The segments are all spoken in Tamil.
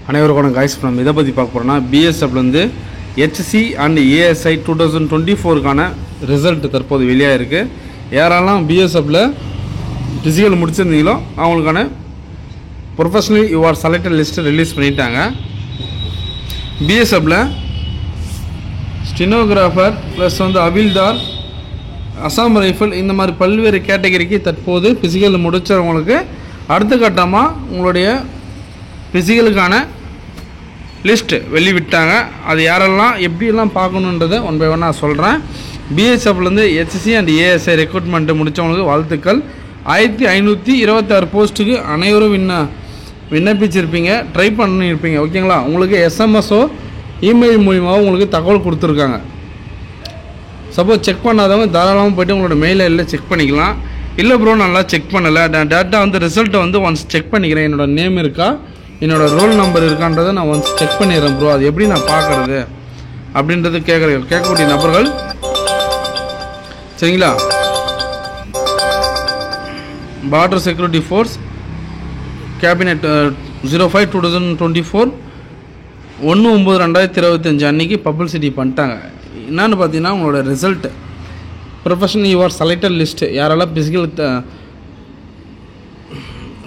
அனைவருக்கும் காய்ஸ் நம்ம இதை பற்றி பார்க்க போகிறோம்னா பிஎஸ்எஃப்லேருந்து ஹெச்சி அண்ட் ஏஎஸ்ஐ 2024க்கான ரிசல்ட் தற்போது வெளியாக இருக்குது. யாரெல்லாம் பிஎஸ்எஃப்பில் ஃபிசிக்கல் முடிச்சிருந்தீங்களோ அவங்களுக்கான provisionally you are selected list release பண்ணிட்டாங்க. பிஎஸ்எஃப்பில் stenographer plus havildar, Assam rifle இந்த மாதிரி பல்வேறு கேட்டகரிக்கு தற்போது ஃபிசிக்கல் முடித்தவங்களுக்கு அடுத்த கட்டமாக உங்களுடைய ஃபிசிக்கலுக்கான லிஸ்ட்டு வெளிவிட்டாங்க. அது யாரெல்லாம் எப்படியெல்லாம் பார்க்கணுன்றதை ஒன் பை ஒன்னாக சொல்கிறேன். பிஎஸ்எஃப்லேருந்து ஹெச்சி அண்ட் ஏஎஸ்ஐ ரெக்ரூட்மெண்ட்டு முடித்தவங்களுக்கு வாழ்த்துக்கள். 1526 போஸ்ட்டுக்கு அனைவரும் விண்ணப்பிச்சிருப்பீங்க, ட்ரை பண்ணியிருப்பீங்க. ஓகேங்களா? உங்களுக்கு எஸ்எம்எஸோ இமெயில் மூலியமாகவும் உங்களுக்கு தகவல் கொடுத்துருக்காங்க. சப்போஸ் செக் பண்ணாதவங்க தாராளமாக போய்ட்டு உங்களோட மெயிலில் செக் பண்ணிக்கலாம். இல்லை ப்ரோ நல்லா செக் பண்ணலை, டேட்டா ரிசல்ட்டை ஒன்ஸ் செக் பண்ணிக்கிறேன், என்னோடய நேம் இருக்கா என்னோடய ரோல் நம்பர் இருக்கான்றதை நான் ஒன்ஸ் செக் பண்ணிடுறேன் ப்ரோ, அது எப்படி நான் பார்க்குறது அப்படின்றது கேட்கக்கூடிய நபர்கள் சரிங்களா. பார்டர் செக்யூரிட்டி ஃபோர்ஸ் கேபினெட் 05/2024 1/9/2025 அன்றைக்கி பப்ளிசிட்டி பண்ணிட்டாங்க. என்னென்னு பார்த்தீங்கன்னா உங்களோட result professional UR selected list யாரெல்லாம் ஃபிசிக்கல்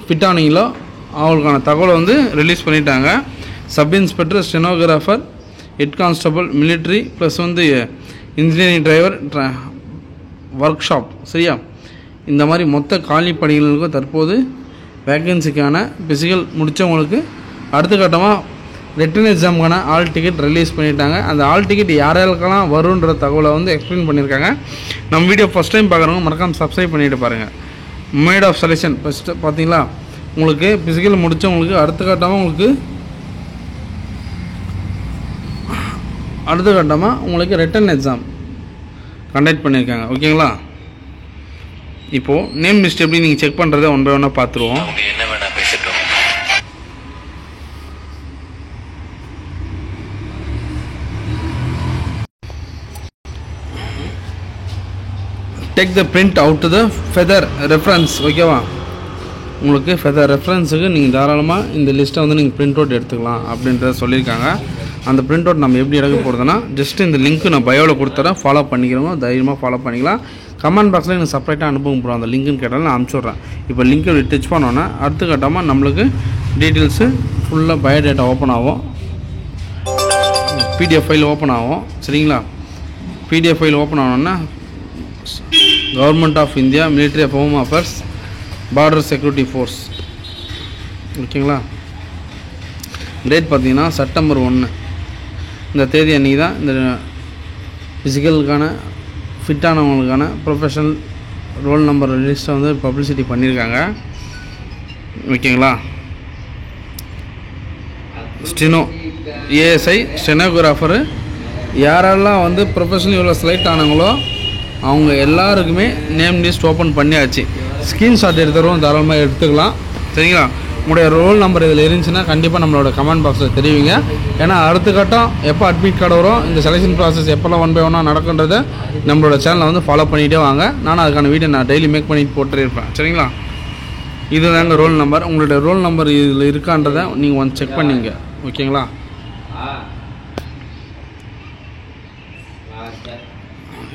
ஃபிட் ஆனீங்களோ அவங்களுக்கான தகவலை ரிலீஸ் பண்ணிட்டாங்க. Sub inspector, stenographer, head constable, military plus engineering driver, work shop சரியா, இந்த மாதிரி மொத்த காலி பணிகளுக்கும் தற்போது வேக்கன்சிக்கான ஃபிசிக்கல் முடித்தவங்களுக்கு அடுத்த கட்டமாக ரிட்டன் எக்ஸாமுக்கான ஆல் டிக்கெட் ரிலீஸ் பண்ணிட்டாங்க. அந்த ஆல் டிக்கெட் யாரெல்லாம் வருன்ற தகவலை எக்ஸ்பிளைன் பண்ணியிருக்காங்க. நம்ம வீடியோ ஃபஸ்ட் டைம் பார்க்குறவங்க மறக்காமல் சப்ஸ்கிரைப் பண்ணிவிட்டு பாருங்கள். மேட் ஆஃப் செலெக்ஷன் ஃபஸ்ட்டு பார்த்தீங்களா, உங்களுக்கு ஃபிசிக்கல் முடித்தவங்களுக்கு அடுத்த கட்டமாக உங்களுக்கு ரிட்டன் எக்ஸாம் கண்டக்ட் பண்ணியிருக்காங்க. ஓகேங்களா? இப்போது நேம் லிஸ்ட் எப்படி நீங்கள் செக் பண்ணுறதை ஒன் பை ஒன்னாக பார்த்துருவோம். என்ன வேணால் பேசட்டும். Take the print out to the feather reference. ஓகேவா? உங்களுக்கு ஃபெதர் ரெஃபரன்ஸுக்கு நீங்கள் தாராளமாக இந்த லிஸ்ட்டை நீங்கள் பிரிண்ட் அவுட் எடுத்துக்கலாம் அப்படின்றத சொல்லியிருக்காங்க. அந்த பிரிண்ட் அவுட் நம்ம எப்படி எடுக்க போகிறதுனா ஜஸ்ட் இந்த லிங்க்கு நான் பயோவில் கொடுத்துறேன், ஃபாலோ பண்ணிக்கிறவங்க தைரியமாக ஃபாலோ பண்ணிக்கலாம். கமெண்ட் பாக்ஸில் எனக்கு செப்பரேட்டாக அனுப்புங்க போகிறோம், அந்த லிங்க்குன்னு கேட்டாலும் நான் அனுப்பிச்சுட்றேன். இப்போ லிங்க்கை டச் பண்ணோன்னா அடுத்த கட்டமாக நம்மளுக்கு டீட்டெயில்ஸு ஃபுல்லாக பயோடேட்டா ஓப்பன் ஆகும், பிடிஎஃப் ஃபைல் ஓப்பன் ஆகும் சரிங்களா. பிடிஎஃப் ஃபைல் ஓப்பன் ஆனோன்னா government of India, military of home affairs, border security force ஓகேங்களா. டேட் பார்த்தீங்கன்னா செப்டம்பர் 1 இந்த தேதி அன்றைக்கி தான் இந்த ஃபிசிக்கலுக்கான ஃபிட்டானவங்களுக்கான ப்ரொஃபஷனல் ரோல் நம்பர் லிஸ்ட்டை பப்ளிசிட்டி பண்ணியிருக்காங்க. ஓகேங்களா? ஸ்டெனோ ஏஎஸ்ஐ ஸ்டெனோகிராஃபரு யாரெல்லாம் ப்ரொஃபஷனல் இவ்வளோ செலக்ட் ஆனாங்களோ அவங்க எல்லாருக்குமே நேம் லிஸ்ட் ஓப்பன் பண்ணியாச்சு. ஸ்க்ரீன்ஷாட் எடுத்துகிறோம், தாராளமாக எடுத்துக்கலாம் சரிங்களா. உங்களுடைய ரோல் நம்பர் இதில் இருந்துச்சுன்னா கண்டிப்பாக நம்மளோட கமெண்ட் பாக்ஸில் தெரிவிங்க. ஏன்னா அடுத்த கட்டம் எப்போ அட்மிட் கார்டு வரும், இந்த செலெக்ஷன் ப்ராசஸ் எப்போல்லாம் ஒன் பை ஒன்னாக நடக்குன்றதை நம்மளோட சேனலை ஃபாலோ பண்ணிகிட்டே வாங்க. நானும் அதுக்கான வீடியோ நான் டெய்லி மேக் பண்ணிட்டு போட்டுட்டே இருப்பேன் சரிங்களா. இதுதாங்க ரோல் நம்பர். உங்களுடைய ரோல் நம்பர் இதில் இருக்கான்றதை நீங்கள் ஒன்று செக் பண்ணிங்க. ஓகேங்களா?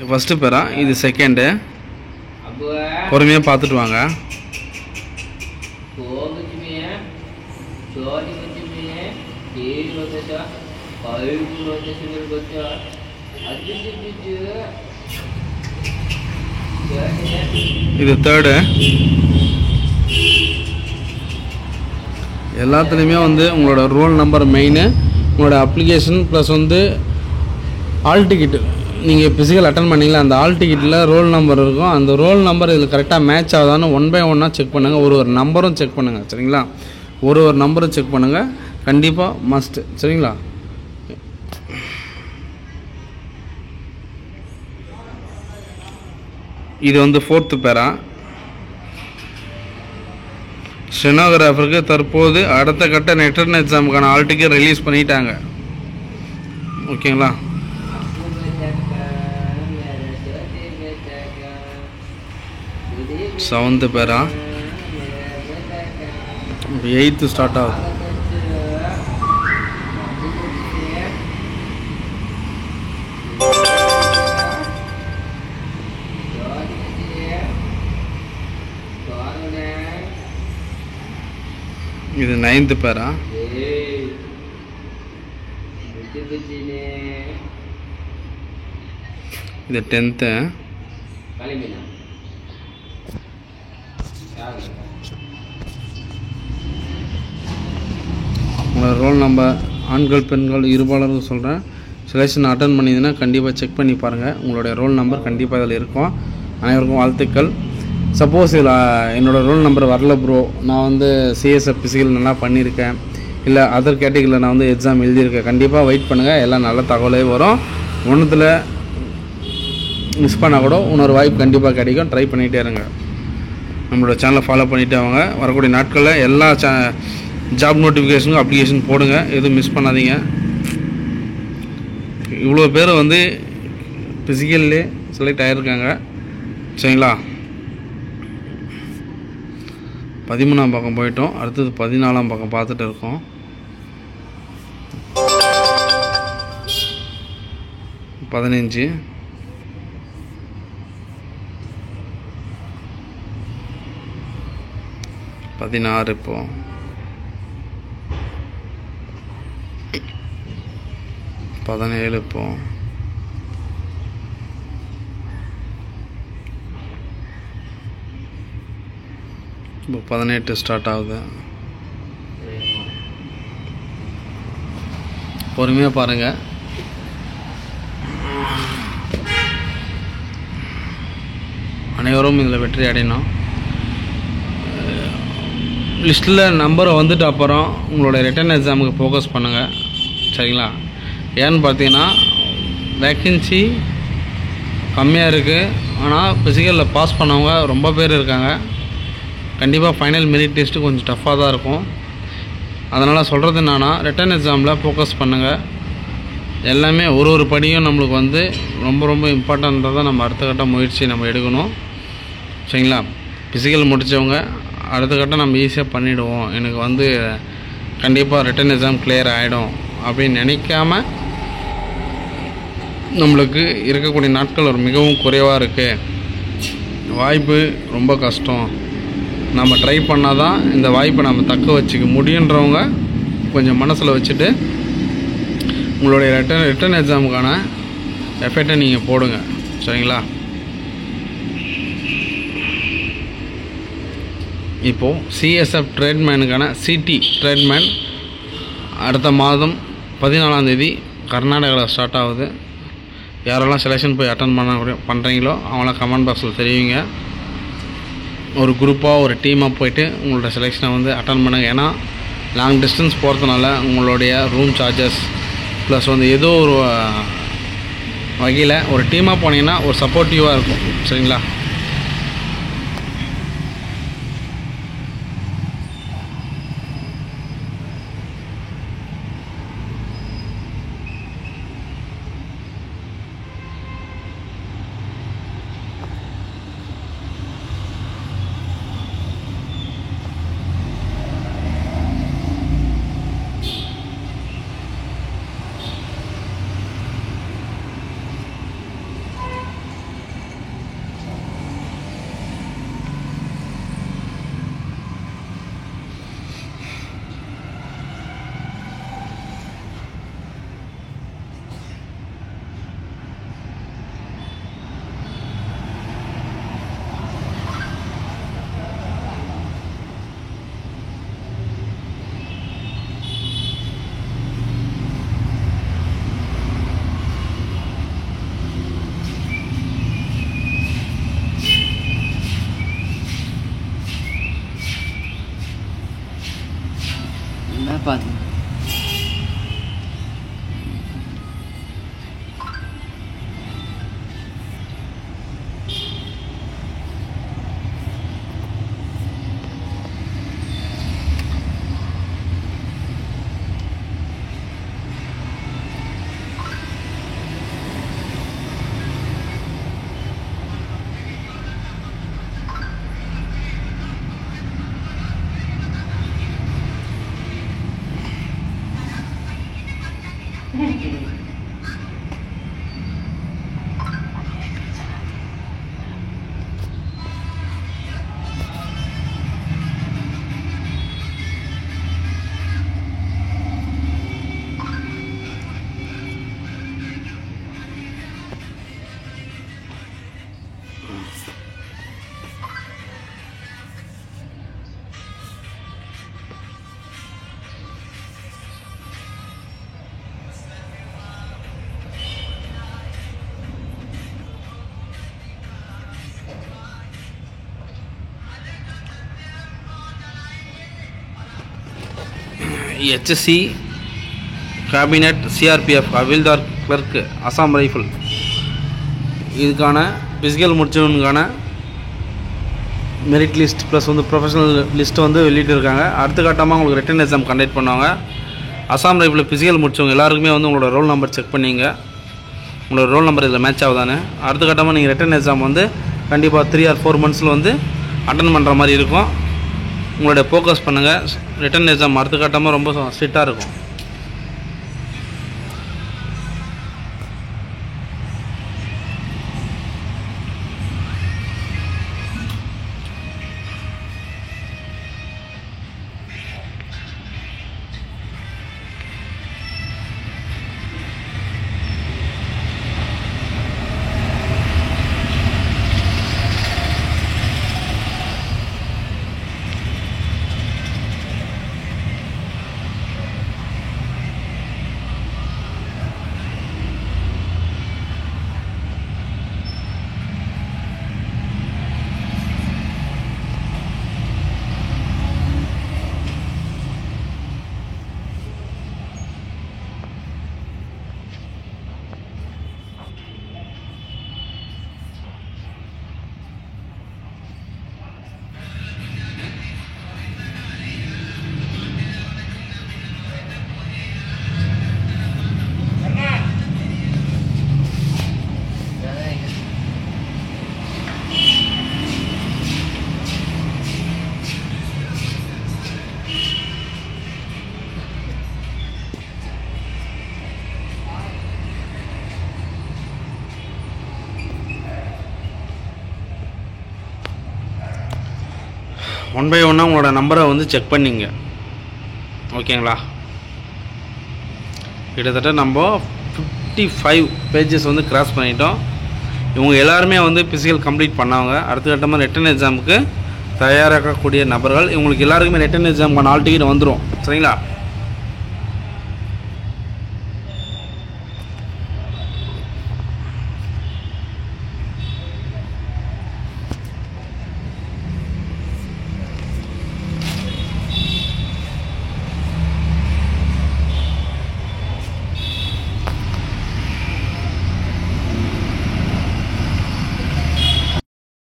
ஃபஸ்ட்டு பேரா, இது செகண்டு, பொறுமையாக பார்த்துட்டு வாங்க. இது தேர்டு. எல்லாத்துலேயுமே உங்களோட ரோல் நம்பர் மெயின், உங்களோட அப்ளிகேஷன் ப்ளஸ் ஆல் டிக்கெட்டு நீங்கள் ஃபிசிக்கல் அட்டன் பண்ணிங்களா, அந்த ஆல் டிக்கெட்டில் ரோல் நம்பர் இருக்கும். அந்த ரோல் நம்பர் இதில் கரெக்டாக மேட்ச் ஆகுதான்னு ஒன் பை ஒன்னாக செக் பண்ணுங்கள். ஒரு நம்பரும் செக் பண்ணுங்கள் சரிங்களா. ஒரு நம்பரும் செக் பண்ணுங்கள், கண்டிப்பாக மஸ்ட்டு சரிங்களா. இது 4th பேரா. ஸ்டெனோகிராஃபருக்கு தற்போது அடுத்த கட்ட ரிட்டன் எக்ஸாமுக்கான ஆல் டிக்கெட் ரிலீஸ் பண்ணிட்டாங்க. ஓகேங்களா? 7th பேரா. 8th ஸ்டார்ட் ஆகுது. இது 9th பேரா? இது 10th. உங்களோட ரோல் நம்பர் ஆண்கள் பெண்கள் இருபாலரும் சொல்கிறேன். செலெக்ஷன் அட்டன் பண்ணிங்கன்னா கண்டிப்பாக செக் பண்ணி பாருங்கள். உங்களுடைய ரோல் நம்பர் கண்டிப்பாக இதில் இருக்கும். அனைவருக்கும் வாழ்த்துக்கள். சப்போஸ் இதில் என்னோடய ரோல் நம்பர் வரல ப்ரோ, நான் வந்து சிஎஸ்எஃப் பிசிக்கல் நல்லா பண்ணியிருக்கேன், இல்லை அதர் கேட்டகரியில் நான் வந்து எக்ஸாம் எழுதியிருக்கேன், கண்டிப்பாக வெயிட் பண்ணுங்கள். எல்லாம் நல்ல தகவலே வரும். ஒன்றுத்தில் மிஸ் பண்ணால் கூட இன்னொரு வாய்ப்பு கண்டிப்பாக கிடைக்கும். ட்ரை பண்ணிகிட்டே இருங்க. நம்மளோட சேனலை ஃபாலோ பண்ணிவிட்டு அவங்க வரக்கூடிய நாட்களில் எல்லா ஜாப் நோட்டிஃபிகேஷனுக்கும் அப்ளிகேஷன் போடுங்க, எதுவும் மிஸ் பண்ணாதீங்க. இவ்வளோ பேர் வந்து ஃபிசிக்கல்லே செலக்ட் ஆகியிருக்காங்க. சரிங்களா? 13ஆம் பக்கம் போயிட்டோம். அடுத்தது 14ஆம் பக்கம் பார்த்துட்டு இருக்கோம். பதினஞ்சு, 16, இப்போ 17, இப்போ 18 ஸ்டார்ட் ஆகுது. பொறுமையாக பாருங்கள். அனைவரும் இதில் வெற்றி அடையணும். லிஸ்ட்டில் நம்பரை வந்துட்டு அப்புறம் உங்களோட ரிட்டன் எக்ஸாமுக்கு ஃபோக்கஸ் பண்ணுங்கள். சரிங்களா? ஏன்னு பார்த்தீங்கன்னா வேக்கன்சி கம்மியாக இருக்குது. ஆனால் ஃபிசிக்கலில் பாஸ் பண்ணவங்க ரொம்ப பேர் இருக்காங்க. கண்டிப்பாக ஃபைனல் மெரிட் டெஸ்ட்டு கொஞ்சம் டஃப்பாக தான் இருக்கும். அதனால் சொல்கிறது என்னன்னா, ரிட்டன் எக்ஸாமில் ஃபோக்கஸ் பண்ணுங்கள். எல்லாமே ஒரு படியும் நம்மளுக்கு வந்து ரொம்ப ரொம்ப இம்பார்ட்டண்ட்டாக தான் நம்ம அடுத்த கட்ட முயற்சி நம்ம எடுக்கணும். சரிங்களா? ஃபிசிக்கல் முடித்தவங்க அடுத்த கட்டம் நம்ம ஈஸியாக பண்ணிவிடுவோம், எனக்கு வந்து கண்டிப்பாக ரிட்டன் எக்ஸாம் கிளியர் ஆகிடும் அப்படின்னு நினைக்காம, நம்மளுக்கு இருக்கக்கூடிய நாட்கள் ஒரு மிகவும் குறைவாக இருக்குது, வாய்ப்பு ரொம்ப கஷ்டம், நம்ம ட்ரை பண்ணால் தான் இந்த வாய்ப்பை நம்ம தக்க வச்சுக்க முடியுன்றவங்க கொஞ்சம் மனசில் வச்சுட்டு உங்களுடைய ரிட்டன் எக்ஸாமுக்கான எஃபெக்டை நீங்கள் போடுங்க. சரிங்களா? இப்போது சிஎஸ்எஃப் ட்ரேட்மேனுக்கான சிடி ட்ரேட்மேன் அடுத்த மாதம் 14ஆம் தேதி கர்நாடகாவில் ஸ்டார்ட் ஆகுது. யாரெல்லாம் செலெக்ஷன் போய் அட்டன் பண்ணுறீங்களோ அவங்களாம் கமெண்ட் பாக்ஸில் தெரிவிங்க. ஒரு குரூப்பாக ஒரு டீமாக போய்ட்டு உங்களோட செலெக்ஷனை வந்து அட்டன் பண்ணுங்கள். ஏன்னா லாங் டிஸ்டன்ஸ் போகிறதுனால உங்களுடைய ரூம் சார்ஜஸ் ப்ளஸ் வந்து ஏதோ ஒரு வகையில் ஒரு டீமாக போனீங்கன்னா ஒரு சப்போர்ட்டிவாக இருக்கும். சரிங்களா? Party. HSC cabinet CRPF havildar clerk Assam rifle இதுக்கான ஃபிசிக்கல் முடிச்சவனுக்கான மெரிட் லிஸ்ட் ப்ளஸ் வந்து ப்ரொஃபஷனல் லிஸ்ட்டு வந்து வெளியிட்டிருக்காங்க. அடுத்த கட்டமாக உங்களுக்கு ரிட்டன் எக்ஸாம் கண்டக்ட் பண்ணுவாங்க. அசாம் ரைஃபிள் ஃபிசிக்கல் முடிச்சவங்க எல்லாருக்குமே வந்து உங்களோட ரோல் நம்பர் செக் பண்ணிங்க, உங்களோட ரோல் நம்பர் இதில் மேட்ச் ஆகுதானே. அடுத்த கட்டமாக நீங்கள் ரிட்டன் எக்ஸாம் வந்து கண்டிப்பாக 3 or 4 monthஸில் வந்து அட்டன் பண்ணுற மாதிரி இருக்கும். உங்களுடைய ஃபோக்கஸ் பண்ணுங்கள். ரிட்டன் எக்ஸாம் அடுத்த கட்டமாக ரொம்ப ஸ்ட்ரிக்டாக இருக்கும். ஒன் பை ஒன்னாக உங்களோட நம்பரை வந்து செக் பண்ணிங்க. ஓகேங்களா? கிட்டத்தட்ட நம்ம 55 பேஜஸ் வந்து கிராஸ் பண்ணிட்டோம். இவங்க எல்லாருமே வந்து ஃபிசிக்கல் கம்ப்ளீட் பண்ணவங்க. அடுத்த கட்டமாக ரிட்டன் எக்ஸாமுக்கு தயாராகக்கூடிய நபர்கள். இவங்களுக்கு எல்லாருக்குமே ரிட்டன் எக்ஸாமுக்கான ஆல் டிக்கெட் வந்துடும். சரிங்களா?